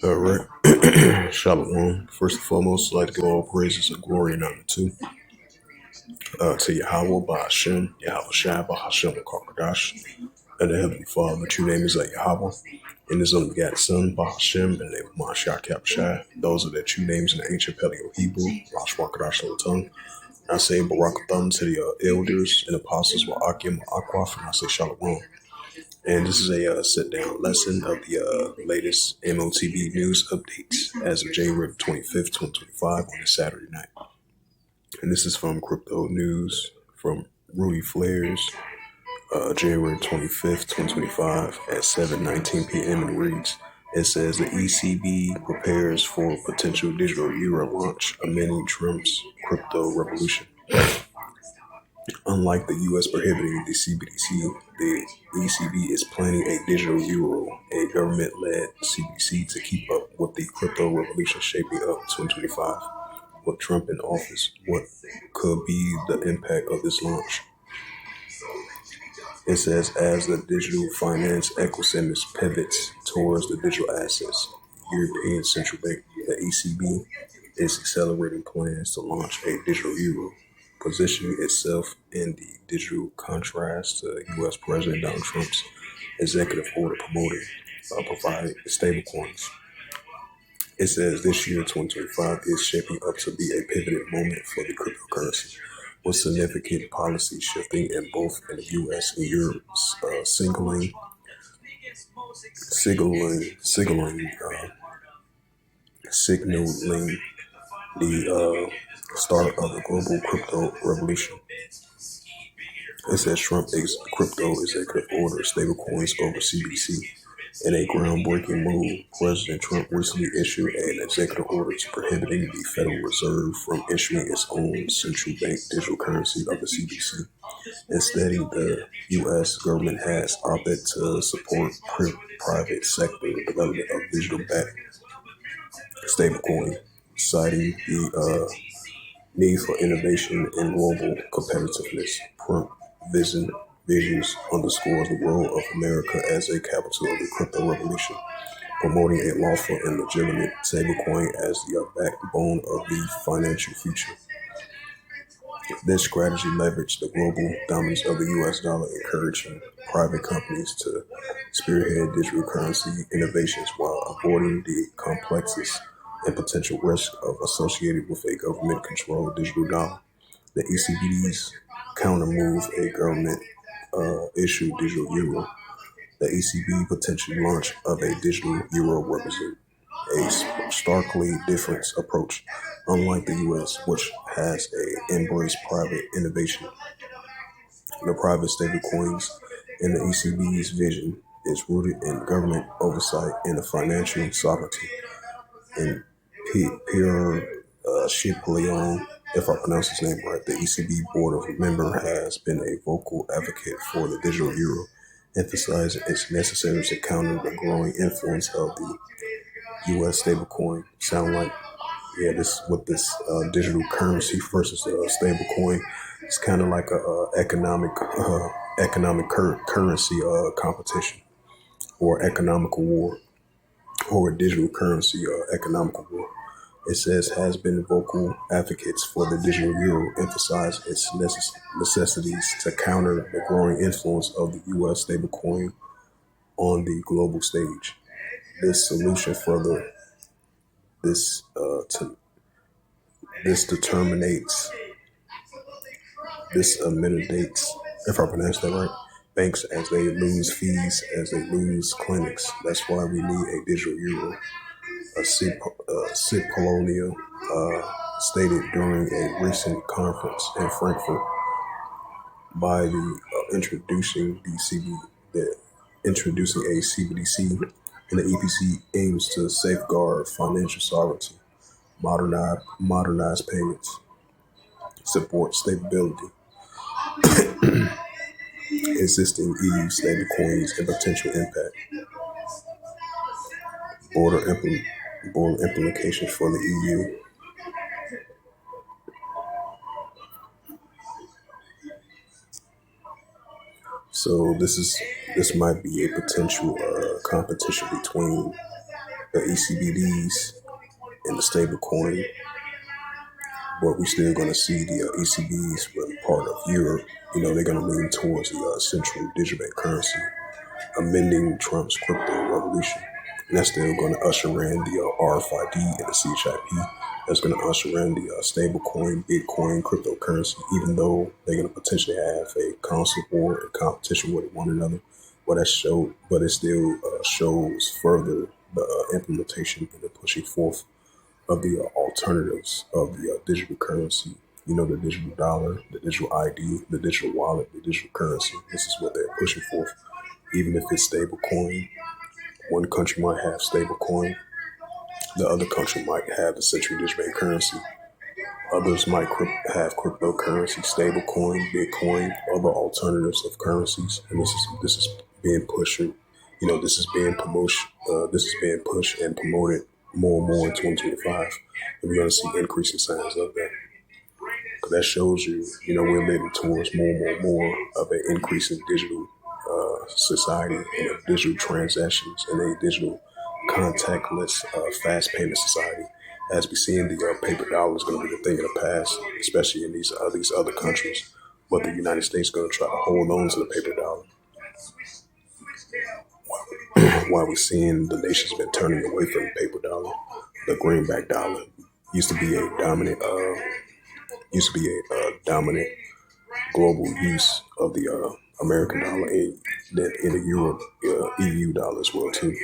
All right. Shalom. First and foremost, I'd like to give all praises and glory and honor to Yahweh, Bahashem, Yahweh Shai, Bahashem, Karkadash, and the Heavenly Father. The true name is Yahweh, and His only begotten Son, Bahashem, and the name of Mashiach Yahushai. Those are the true names in the ancient Paleo Hebrew, Rosh Wakadash Tongue. I say Barakatham to the elders and apostles, Wa'akim, Akwaf, and I say Shalom. And this is a sit-down lesson of the latest M.O.T.B news updates as of January 25th, 2025 on a Saturday night. And this is from Crypto News from Rudy Flares, January 25th, 2025 at 7:19 p.m. and reads, it says the ECB prepares for potential digital euro launch amidst Trump's crypto revolution. Unlike the U.S. prohibiting the CBDC, the ECB is planning a digital euro, a government-led CBDC, to keep up with the crypto revolution shaping up 2025. With Trump in office, what could be the impact of this launch? It says, as the digital finance ecosystem pivots towards the digital assets, European Central Bank, the ECB, is accelerating plans to launch a digital euro, positioning itself in the digital contrast to U.S. President Donald Trump's executive order promoting providing stablecoins. It says this year, 2025, is shaping up to be a pivotal moment for the cryptocurrency, with significant policy shifting in both in the U.S. and Europe, signaling the start of the global crypto revolution. It says Trump crypto executive order stablecoins over CBDC. In a groundbreaking move, President Trump recently issued an executive order to prohibiting the Federal Reserve from issuing its own central bank digital currency of the CBDC. Instead, the U.S. government has opted to support private sector development of digital-backed stablecoin, citing the need for innovation and global competitiveness. Trump visions underscores the role of America as a capital of the crypto revolution, promoting a lawful and legitimate stablecoin as the backbone of the financial future. This strategy leveraged the global dominance of the U.S. dollar, encouraging private companies to spearhead digital currency innovations while avoiding the complexities and potential risk associated with a government-controlled digital dollar. The ECB's counter-move, a government-issued digital euro. The ECB potential launch of a digital euro represents a starkly different approach. Unlike the U.S., which has embraced private innovation, the private stablecoins in the ECB's vision is rooted in government oversight and the financial sovereignty. And Pierre Chipolion, if I pronounce his name right, the ECB board of member has been a vocal advocate for the digital euro, emphasizing its necessary to counter the growing influence of the U.S. stablecoin. Sound like, yeah, this with this digital currency versus stablecoin, it's kind of like a economic currency competition, or economical war, or a digital currency economical war. It says has been vocal advocates for the digital euro, emphasize its necessities to counter the growing influence of the U.S. stablecoin on the global stage. This solution further this this determinates this amenidates, if I pronounce that right, banks as they lose fees, as they lose clinics. That's why we need a digital euro. Sid Polonia stated during a recent conference in Frankfurt by the introducing a CBDC, and the EPC aims to safeguard financial sovereignty, modernize payments, support stability, existing EU stablecoins, and potential impact. Border implications for the EU. So this might be a potential competition between the ECBDs and the stablecoin, but we're still going to see the ECBs, when part of Europe, they're going to lean towards the central digital bank currency, amending Trump's crypto revolution. And that's still going to usher in the RFID and the CHIP. That's going to usher in the stablecoin, Bitcoin, cryptocurrency, even though they're going to potentially have a constant war and competition with one another. But it still shows further the implementation and the pushing forth of the alternatives of the digital currency. The digital dollar, the digital ID, the digital wallet, the digital currency. This is what they're pushing forth. Even if it's stable coin, one country might have stable coin, the other country might have the central digital bank currency. Others might have cryptocurrency, stable coin, Bitcoin, other alternatives of currencies. And this is being pushed. This is being promotion. This is being pushed and promoted more and more in 2025. And we're going to see increasing signs of that. That shows you, we're living towards more of an increase in digital society and of digital transactions and a digital contactless fast payment society. As we see in the paper dollar is going to be the thing of the past, especially in these other countries. But the United States is going to try to hold on to the paper dollar. While we're seeing the nation's been turning away from the paper dollar, the greenback dollar used to be a dominant global use of the American dollar and then in the Euro, EU dollar as well too.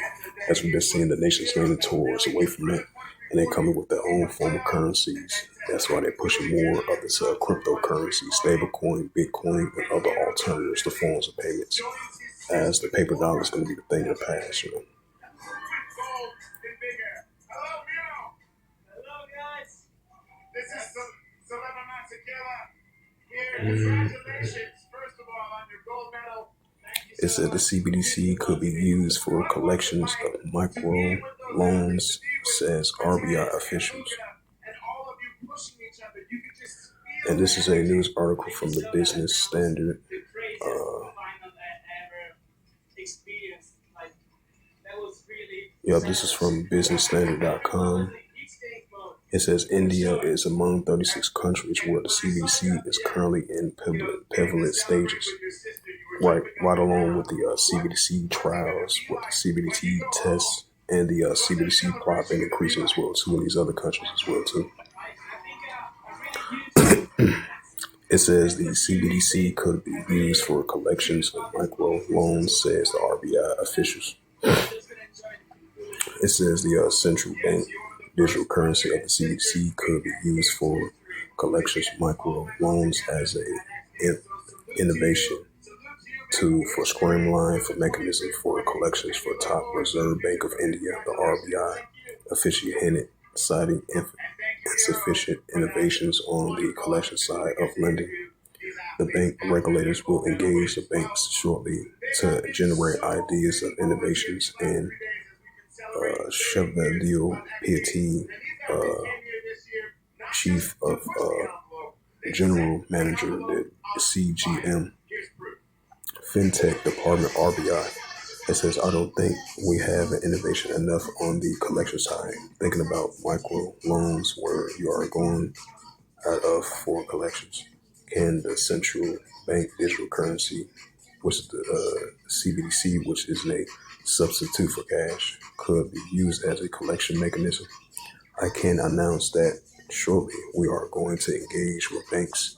As we've been seeing the nations leaning towards away from it, and they're coming with their own form of currencies. That's why they're pushing more of this cryptocurrency, stablecoin, Bitcoin, and other alternatives to forms of payments. As the paper dollar is going to be the thing of the past, It said the CBDC could be used for collections of micro loans, says RBI officials. And this is a news article from the Business Standard. This is from businessstandard.com. It says India is among 36 countries where the CBDC is currently in pivotal stages. Right along with the CBDC trials, with the CBDC tests, and the CBDC plot been increasing as well too in these other countries as well too. It says the CBDC could be used for collections of micro loans, says the RBI officials. It says the central bank digital currency of the CBDC could be used for collections of micro loans as a innovation tool for streamline for mechanism for collections for top Reserve Bank of India, the RBI officially hinted, citing insufficient innovations on the collection side of lending. The bank regulators will engage the banks shortly to generate ideas of innovations, and Chevalier Piatti, chief of general manager, the CGM FinTech Department RBI. It says, I don't think we have an innovation enough on the collection side. Thinking about micro loans where you are going out of for collections. Can the central bank digital currency, which is the CBDC, which is a substitute for cash, could be used as a collection mechanism? I can announce that shortly we are going to engage with banks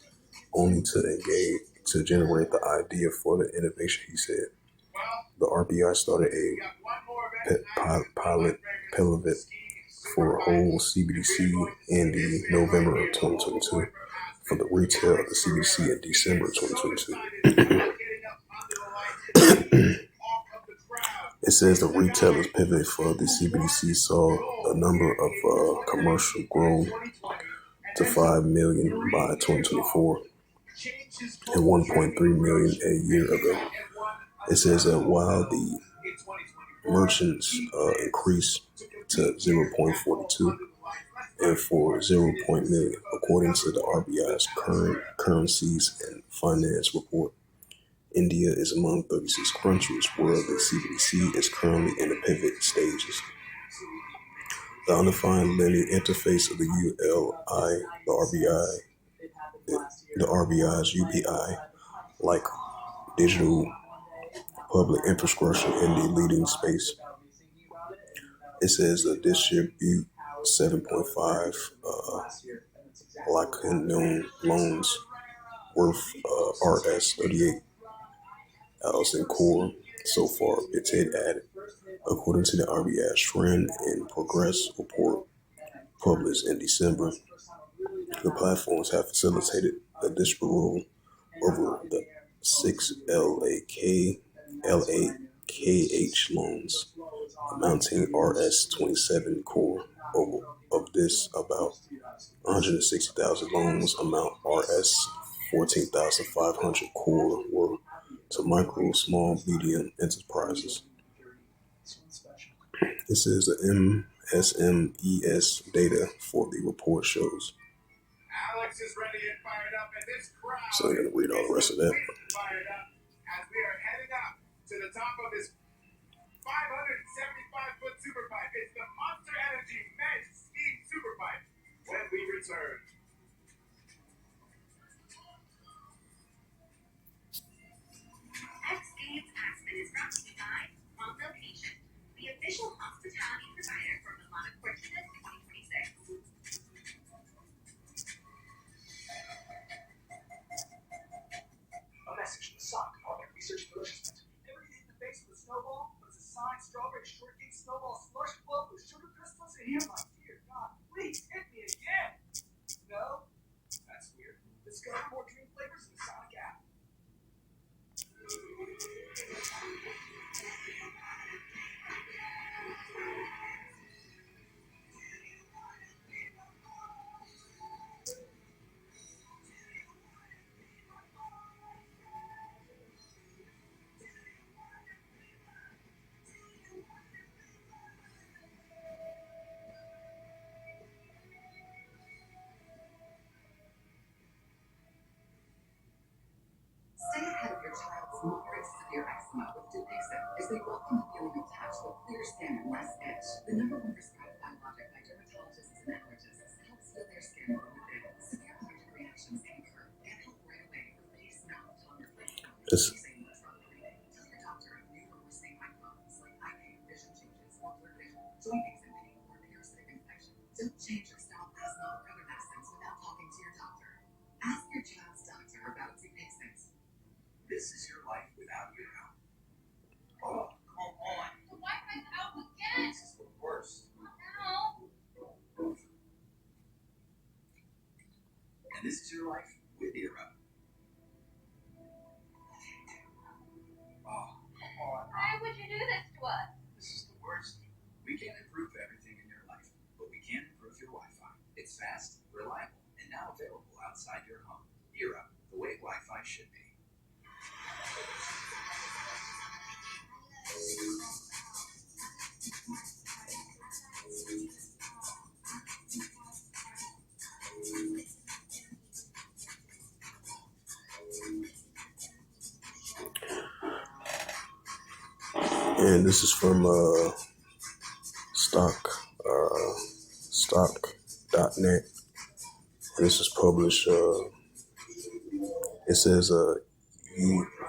only to generate the idea for the innovation, he said. The RBI started a pilot for whole CBDC in the November of 2022 for the retail of the CBDC in December 2022. It says the retailers pivot for the CBDC saw the number of commercial grow to 5 million by 2024 and 1.3 million a year ago. It says that while the merchants increased to 0.42 and for 0.1 million, according to the RBI's current currencies and finance report. India is among 36 countries where the CBDC is currently in the pivot stages. The undefined lending interface of the ULI, the RBI's UPI, like digital public infrastructure in the leading space. It says that distribute 7.5 lakh known loans worth RS 38,000 core so far, it's added. According to the RBI's Trend and Progress report published in December, the platforms have facilitated the distribution over the 6 LAKH loans, amounting RS 27 core. Of this, about 160,000 loans amount RS 14,500 core were to micro, small, medium enterprises. This is the MSMES data for the report shows. So I'm going to read all the rest of that. As we are heading up to the top of this 575-foot superpipe. It's the Monster Energy Men's Steam Superpipe. When we return. X-Games Aspen is brought to you by On Location, the official hospitality provider for Milano Cortina 2026. A message from the Sock Department researching deliciousness. Ever get hit in the face with a snowball? But it's a signed strawberry shortcake snowball slush club with sugar crystals in here? My dear God, please hit me again. No? That's weird. Discover more drink flavors in the Sonic app. Stay ahead of your child's moderate severe eczema with Dupixent as they welcome the feeling of touch with clear skin and less itch. The #1 prescribed biologic by dermatologists and allergists helps heal their skin from within. Severe allergic reactions can occur. Get help right away with face, mouth, tongue, or throat problems. Tell your doctor if new or worsening eye problems like eye pain, vision changes, or blurred vision, joint aches and pain, or parasitic infection. Don't change or stop asthma or other medicines without talking to your doctor. Ask your child's doctor about Dupixent. This is your life without you now. Oh, come on. The Wi-Fi's out again. This is the worst. Now. And this is your life with Eero. Oh, come on. Why would you do this to us? This is the worst. We can't improve everything in your life, but we can improve your Wi-Fi. It's fast, reliable, and now available outside your home. Eero, the way Wi-Fi should be. And this is from stock.net. And this is published. It says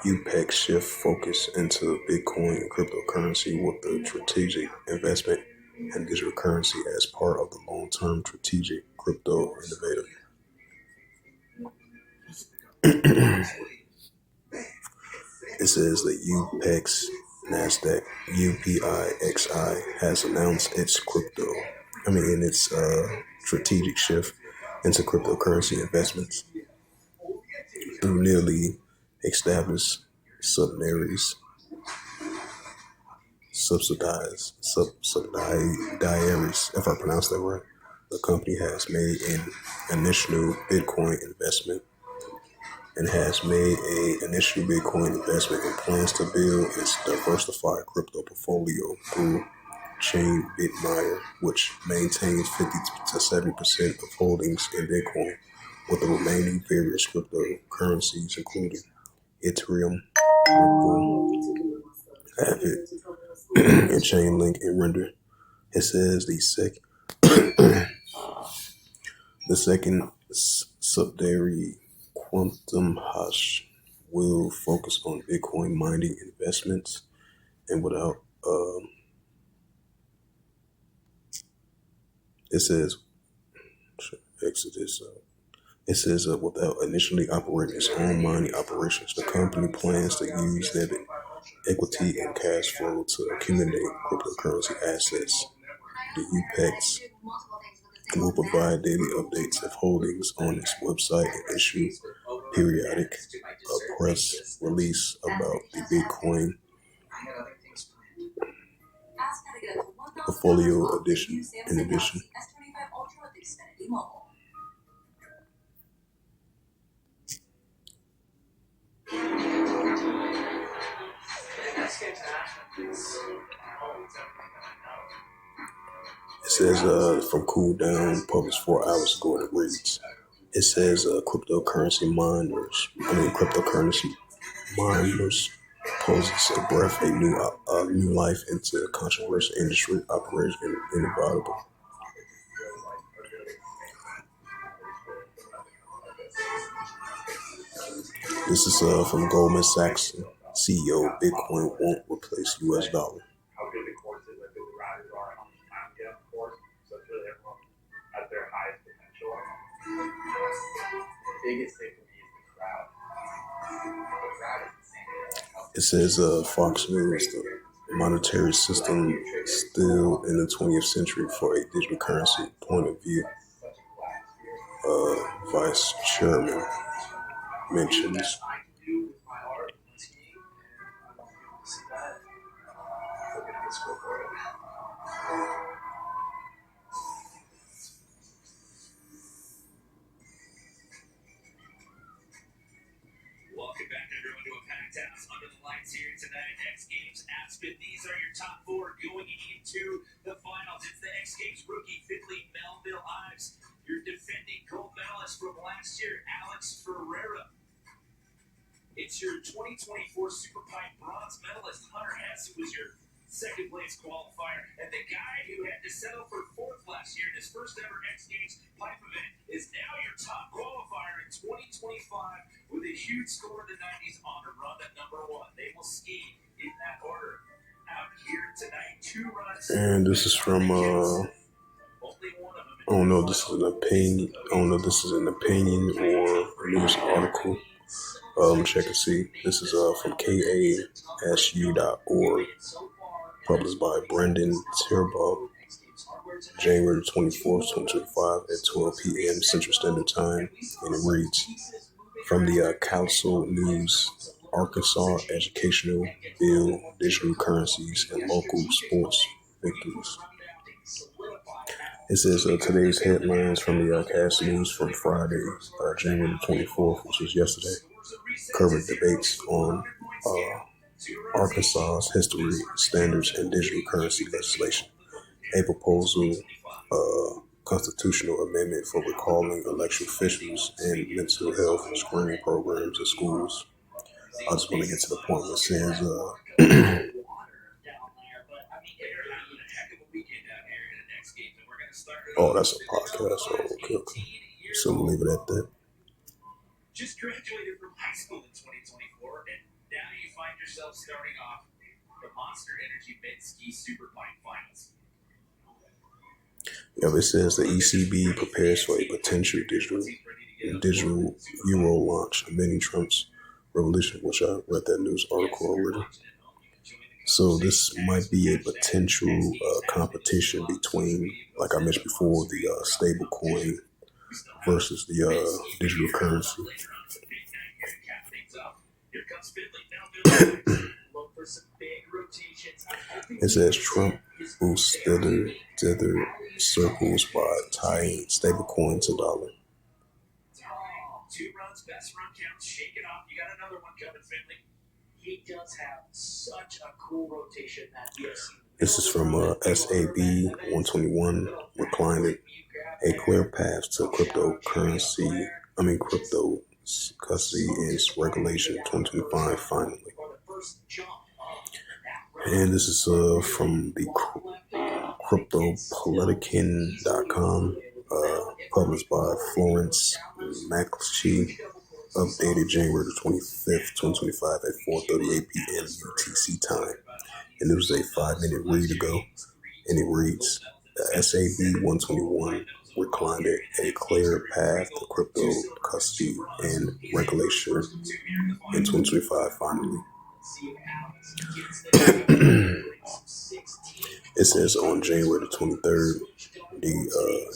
UPEC shift focus into Bitcoin and cryptocurrency with the strategic investment in digital currency as part of the long-term strategic crypto innovator. It says that UPEX NASDAQ UPIXI has announced its strategic shift into cryptocurrency investments through nearly established subsidiaries, if I pronounce that right. The company has made an initial Bitcoin investment and plans to build its diversified crypto portfolio through Chain Bitminer, which maintains 50 to 70% of holdings in Bitcoin, with the remaining various cryptocurrencies, including Ethereum, Ripple, Avid, and Chainlink and Render. It says the second subsidiary Quantum Hash will focus on Bitcoin mining investments and without it says Exodus. It says without initially operating its own mining operations, the company plans to use debit, equity, and cash flow to accumulate cryptocurrency assets. The UPEX will provide daily updates of holdings on its website and issue periodic press release about the Bitcoin portfolio edition. In addition, it says from Cool Down, published 4 hours ago, and it reads. It says cryptocurrency miners poses a breath, a new life into a controversial industry operation inevitable. This is from Goldman Sachs CEO. Bitcoin won't replace U.S. dollar. It says Fox News, the monetary system still in the 20th century for a digital currency point of view. Vice Chairman mentions. Welcome back, everyone, to a packed house under the lights here tonight at X Games Aspen. These are your top 4 going into the finals. It's the X Games rookie Finley Melville Ives, your defending gold medalist from last year, Alex Ferreira. It's your 2024 Superpipe bronze medalist, Hunter Hess, who was your second place qualifier, and the guy who had to settle for 4th last year in his first ever X Games pipe event is now your top qualifier in 2025 with a huge score in the 90s on a run at number 1. They will ski in that order. Out here tonight, 2 runs. And this is from I don't know. This is an opinion. I don't know. This is an opinion or a news article. Check and see. This is from kasu.org, published by Brendan Terbaugh, January 24th, 2025 at 12 p.m. Central Standard Time, and it reads, from the Council News, Arkansas Educational Bill, Digital Currencies, and Local Sports Victories. It says today's headlines from the CAS News from Friday, January 24th, which was yesterday, covered debates on Arkansas's history, standards, and digital currency legislation. A proposal, constitutional amendment for recalling election officials and mental health screening programs in schools. I just want to get to the point where it says, oh, that's a podcast. Oh, okay. So we'll leave it at that. Just graduated from high school in 2024, and now you find yourself starting off the Monster Energy Mid-Ski Superpipe Finals. Yeah, it says the ECB prepares for a potential digital euro launch, amending Trump's revolution, which I read that news article already. So this might be a potential competition between, like I mentioned before, the stable coin versus the digital currency. It says Trump boosts Tether circles by tying stablecoin to dollar. 2 runs, best run count, shake it off. You got another one coming, Finley. He does have such a cool rotation that this is from SAB 121. Reclining a clear path to crypto custody and regulation 2025 finally. And this is from the cryptopolitican.com, published by Florence McClatchy, updated January 25th, 2025 at 4:38 p.m. UTC time. And it was a 5-minute read ago. And it reads, the SAB 121 reclined a clear path to crypto custody and regulation in 2025 finally. It says on January 23rd, the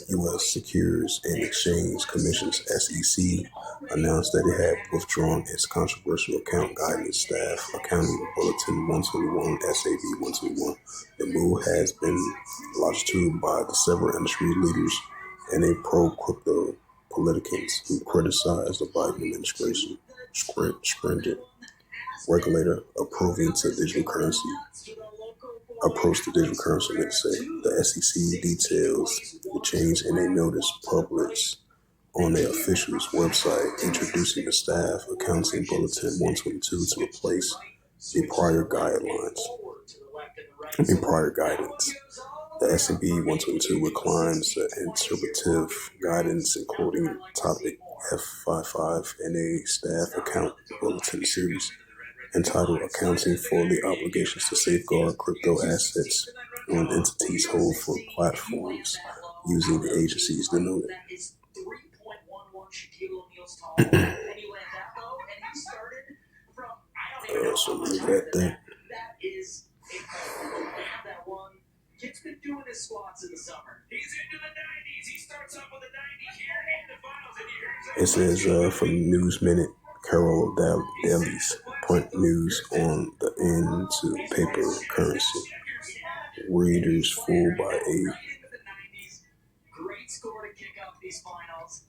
U.S. Securities and Exchange Commission's SEC announced that it had withdrawn its controversial account guidance staff accounting bulletin 121 SAB 121. The move has been lodged to by the several industry leaders and a pro-crypto politicans who criticize the Biden administration stringent regulator approving to digital currency. Approach to digital currency, let's say. The SEC details the change in a notice published on their official's website introducing the staff accounting bulletin 122 to replace the prior guidance. The SAB 122 reclines the interpretive guidance, including topic F55 in a staff account bulletin series entitled Accounting for the Obligations to Safeguard Crypto Assets on Entities Hold for Platforms using the agency's denoted. So leave it at that. Kid's been doing his squats in the summer. He's into the 90s. He starts off with a 90 here in the finals. And it says from News Minute, Carol Daly's print news on the end to paper currency. Readers fooled by a great score to kick off these finals.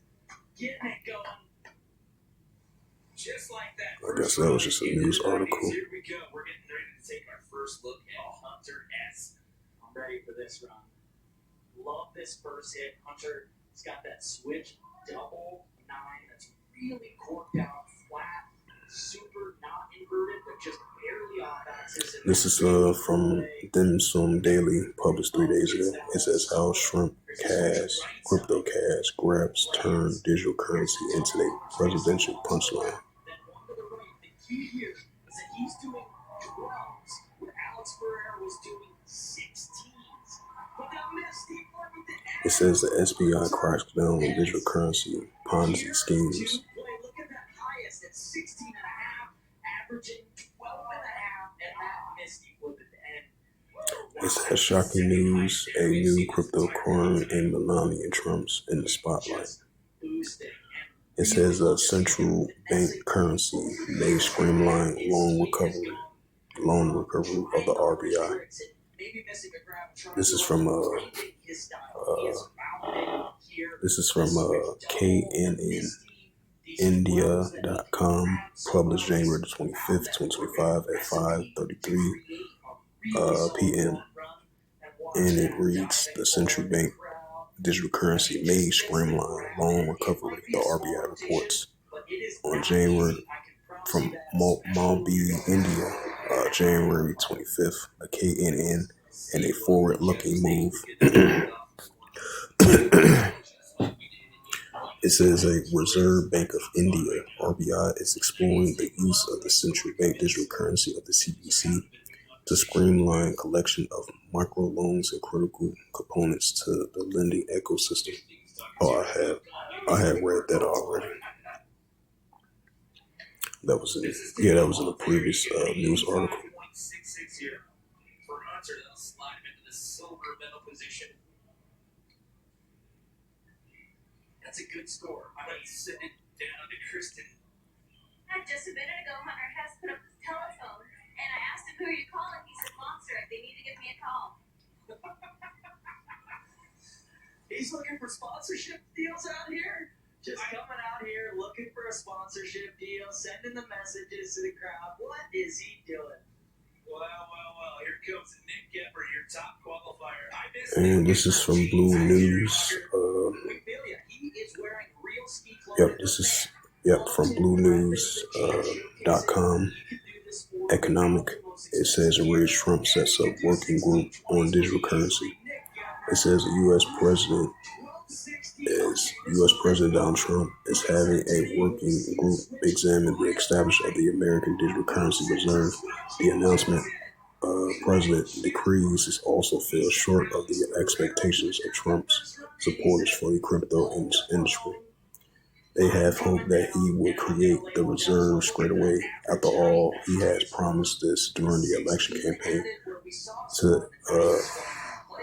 Getting it going. Just like that. I guess that was just a news article. Here we go. We're getting ready to take our first look at Hunter S. I'm ready for this run. Love this first hit. Hunter's got that switch double 9 that's really corked out, flat, super not inverted, but just barely off axis. This is from Dim Sum Daily, published 3 days ago. It says how Shrimp Cash, Crypto Cash, grabs turn digital currency into a presidential punchline. The key here is that he's doing 12s where Alex Ferrer was doing 16s. But that missed the important to add. It says the SBI cracks down on digital currency Ponzi schemes. Look at that highest at 16 and a half, averaging 12 and a half, and that missed the flip at the end. It says shocking news, a new crypto coin and Melania Trump's in the spotlight. It says a central bank currency may streamline loan recovery of the RBI. This is from KNNindia.com, published January 25th, 2025 at 5:33 p.m. And it reads, the central bank digital currency may streamline loan recovery, the RBI reports. On January, from M.O.T.B, India, January 25th, a KNN and a forward-looking move. It says a Reserve Bank of India, RBI, is exploring the use of the central bank digital currency of the CBC to streamline collection of microloans and critical components to the lending ecosystem. Oh, I had read that already. That was in a previous news article. That's a good score. I'm going to send it down to Kristen. Just a minute ago, Hunter Hess put up his telephone, and I asked him, who are you calling? He said, Monster. They need to give me a call. He's looking for sponsorship deals out here. Just coming out here looking for a sponsorship deal, sending the messages to the crowd. What is he doing? Well. Here comes Nick Gepper, your top qualifier. And this is from Blue News. Yep, this is Yep, from BlueNews.com. Economic. It says Rich Trump sets up working group on digital currency. It says U.S. President Donald Trump is having a working group examine the establishment of the American Digital Currency Reserve. The announcement President decrees is also fell short of the expectations of Trump's supporters for the crypto industry. They have hoped that he would create the reserve straight away. After all, he has promised this during the election campaign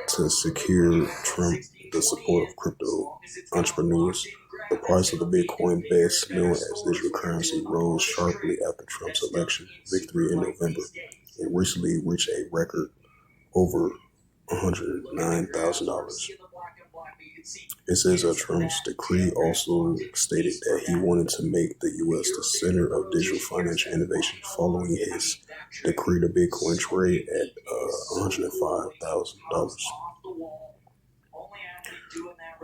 to secure Trump the support of crypto entrepreneurs. The price of the Bitcoin, best known as digital currency, rose sharply after Trump's election victory in November and recently reached a record over $109,000. It says Trump's decree also stated that he wanted to make the U.S. the center of digital financial innovation. Following his decree, the Bitcoin trade at $105,000.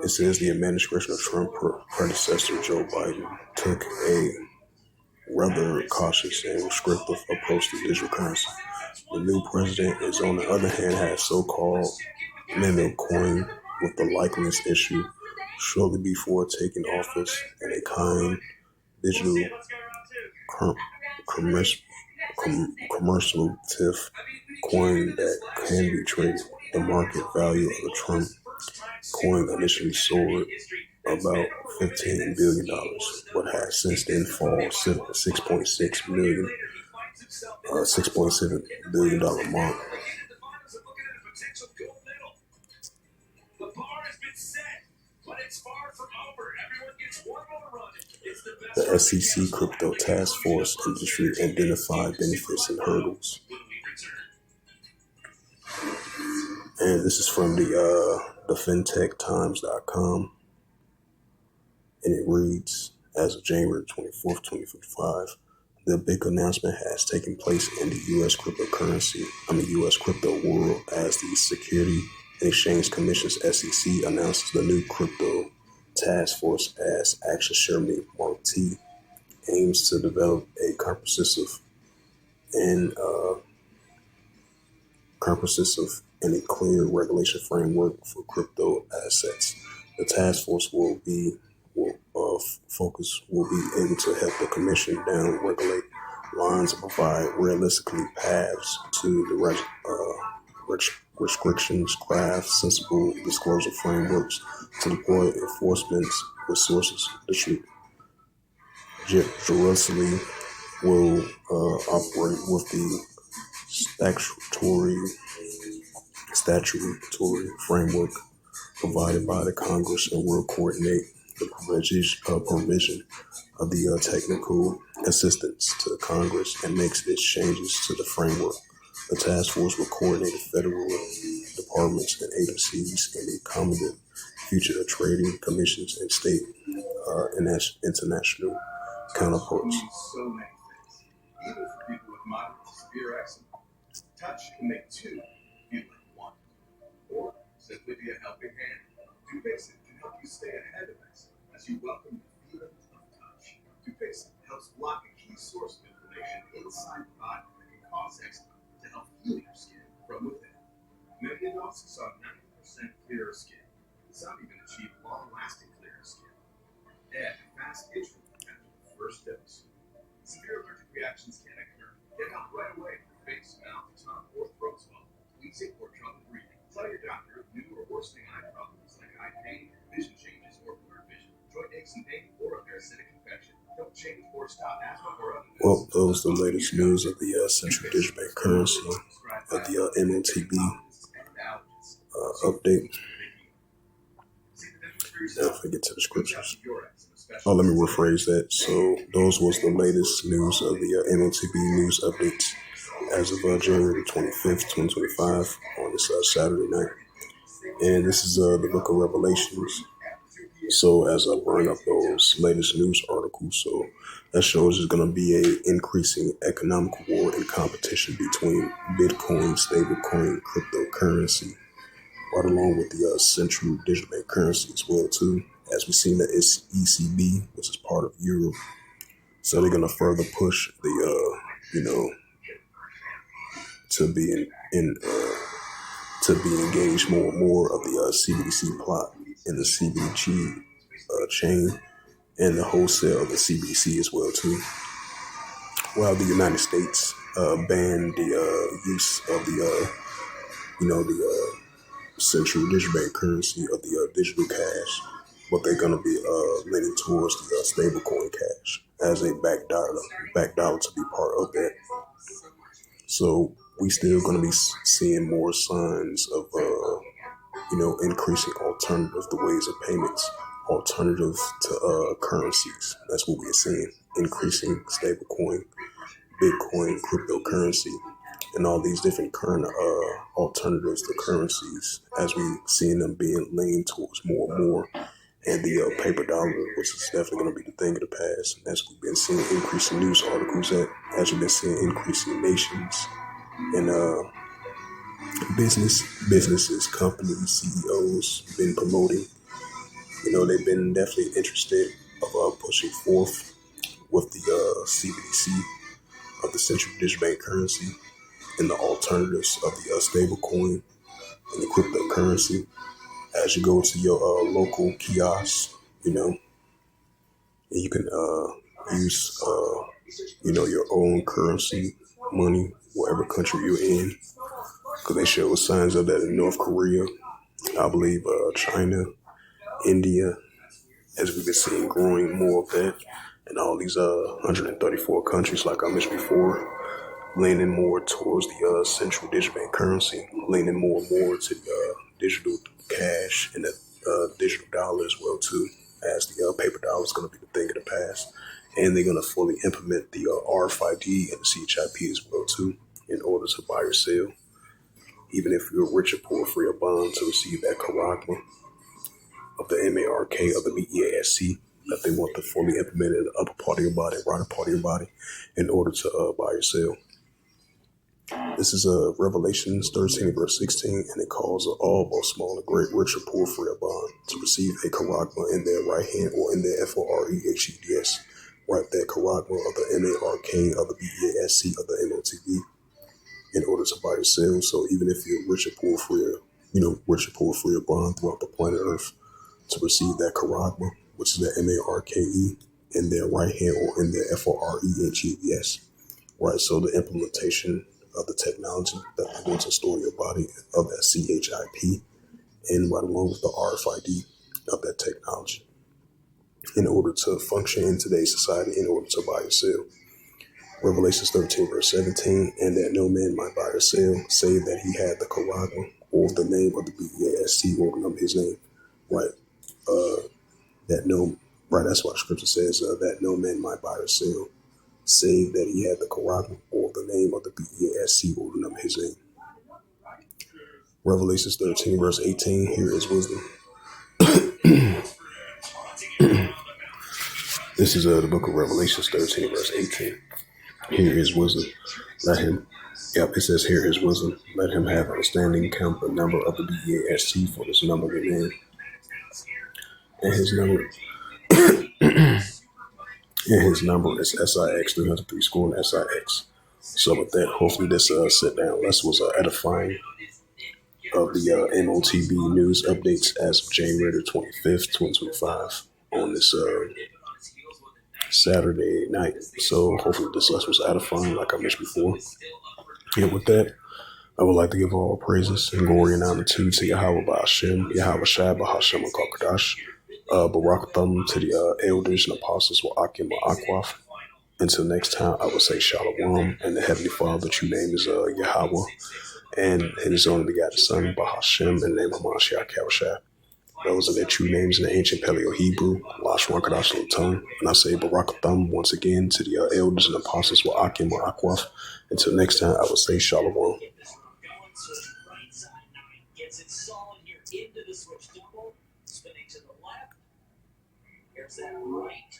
It says the administration of Trump predecessor Joe Biden took a rather cautious and restrictive approach to digital currency. The new president is, on the other hand, has so-called meme coin with the likeness issue shortly before taking office, and a kind digital commerciative coin that can be traded. The market value of the Trump coin initially soared about $15 billion, but has since then fallen $6.7 billion mark. The SEC Crypto Task Force industry identified benefits and hurdles. And this is from the fintechtimes.com. And it reads, as of January 24th, 2055, the big announcement has taken place in the U.S. U.S. crypto world as the Security and Exchange Commission's SEC announces the new crypto task force as Action Chairman M.O.T.B aims to develop a comprehensive and a clear regulation framework for crypto assets. The task force will be able to help the commission down regulate lines and provide realistically paths to the restrictions, craft sensible disclosure frameworks to deploy enforcement resources. Jerusalem will operate with the statutory framework provided by the Congress and will coordinate the provision of the technical assistance to Congress and makes its changes to the framework. The task force will coordinate federal departments and agencies and accommodate future trading commissions and state and international counterparts. So many things. Even for people with moderate to severe eczema, touch can make two feel like one. Or simply be a helping hand. Dupixent can help you stay ahead of eczema as you welcome the feeling of touch. Dupixent helps block a key source of inflammation inside the body that can cause eczema to help heal your skin from within. Many adults saw 90% clearer skin. Some even achieve long-lasting clearer skin. Add fast itch relief after the first dose. Severe allergic reactions can occur. Get help right away for face, mouth, tongue, or throat swelling, wheezing, or trouble breathing. Tell your doctor of new or worsening eye problems like eye pain, vision changes, or blurred vision, joint aches and pain, or a parasitic infection. Don't change or stop asthma or other. Well, those are the latest news of the central digital bank currency of the M.O.T.B update. Now, if I get to the scriptures. Let me rephrase that. So those was the latest news of the M.O.T.B news updates as of January 25th, 2025 on this Saturday night. And this is the book of Revelations. So as I bring up those latest news articles, so that shows there's going to be a increasing economic war and competition between Bitcoin, stablecoin, cryptocurrency, right along with the central digital bank currency as well too. As we've seen the ECB, which is part of Euro, So they're gonna further push the to be to be engaged more and more of the CBDC plot and the CBDG chain and the wholesale of the CBDC as well too. While the United States banned the use of the central digital bank currency of the digital cash, but they're going to be leaning towards the stablecoin cash as a back dollar to be part of that. So we still going to be seeing more signs of increasing alternatives, the ways of payments, alternative to currencies. That's what we're seeing: increasing stablecoin, Bitcoin, cryptocurrency, and all these different current alternatives to currencies as we seeing them being leaned towards more and more. And the paper dollar, which is definitely going to be the thing of the past, as we've been seeing increasing news articles, as we've been seeing increasing nations and businesses, companies, CEOs been promoting. They've been definitely interested of pushing forth with the CBDC of the central digital bank currency and the alternatives of the stable coin and the cryptocurrency. As you go to your local kiosk, and you can use your own currency, money, whatever country you're in, because they show signs of that in North Korea, I believe China, India, as we've been seeing growing more of that, and all these 134 countries, like I mentioned before, leaning more towards the central digital bank currency, leaning more and more to the digital cash and the digital dollar as well too, as the paper dollar is going to be the thing of the past, and they're going to fully implement the RFID and the CHIP as well too, in order to buy or sell. Even if you're rich or poor, free or bond, to receive that charagma of the M.A.R.K. of the BEASC, that they want to fully implement in the upper part of your body, right part of your body, in order to buy or sell. This is Revelations 13, verse 16, and it calls all, both small and great, rich or poor, free or bond, to receive a charagma in their right hand or in their FOREHEDS. Write that charagma of the M.A.R.K. of the BEASC of the M.O.T.B. in order to buy or sell. So even if you're rich or poor, free or bond throughout the planet Earth, to receive that charagma, which is the M.A.R.K.E. in their right hand or in their FOREHEDS. Right, so the implementation of the technology that they're going to store your body of that CHIP, and right along with the RFID of that technology, in order to function in today's society, in order to buy or sell. Revelations 13, verse 17, and that no man might buy or sell, save that he had the charagma, or the name of the BEASC, or the number of his name. Right, that's what the scripture says, that no man might buy or sell, save that he had the charagma, or the name of the BEASC, or the number of his name. Revelations 13, verse 18, here is wisdom. This is the book of Revelations 13, verse 18. Here is wisdom. It says, here is wisdom. Let him have understanding, count the number of the BEASC, for this number of the man. And his number is SIX, 303 score and SIX. So with that, hopefully this sit down lesson was edifying of the M.O.T.B news updates as of January 25th, 2025 on this Saturday night. So hopefully this lesson was edifying, like I mentioned before. And with that, I would like to give all praises and glory and honor to Yahweh Ba'Hashem, Yahweh Shai Ba'Hashem HaKadosh, Barak Thumb, to the elders and apostles wa Akim Akwaf. Until next time, I will say Shalom, and the Heavenly Father, true name is Yahweh, and his only begotten Son, Bahashem, in the name of Mashiach Yahushua. Those are their true names in the ancient Paleo-Hebrew, Lashwan Kadash Luton. And I say Barak Thumb once again to the elders and apostles wa Akim wa Akwaf. Until next time, I will say Shalom. Gets it solid here into the switch double, spinning to the left. Here's that right.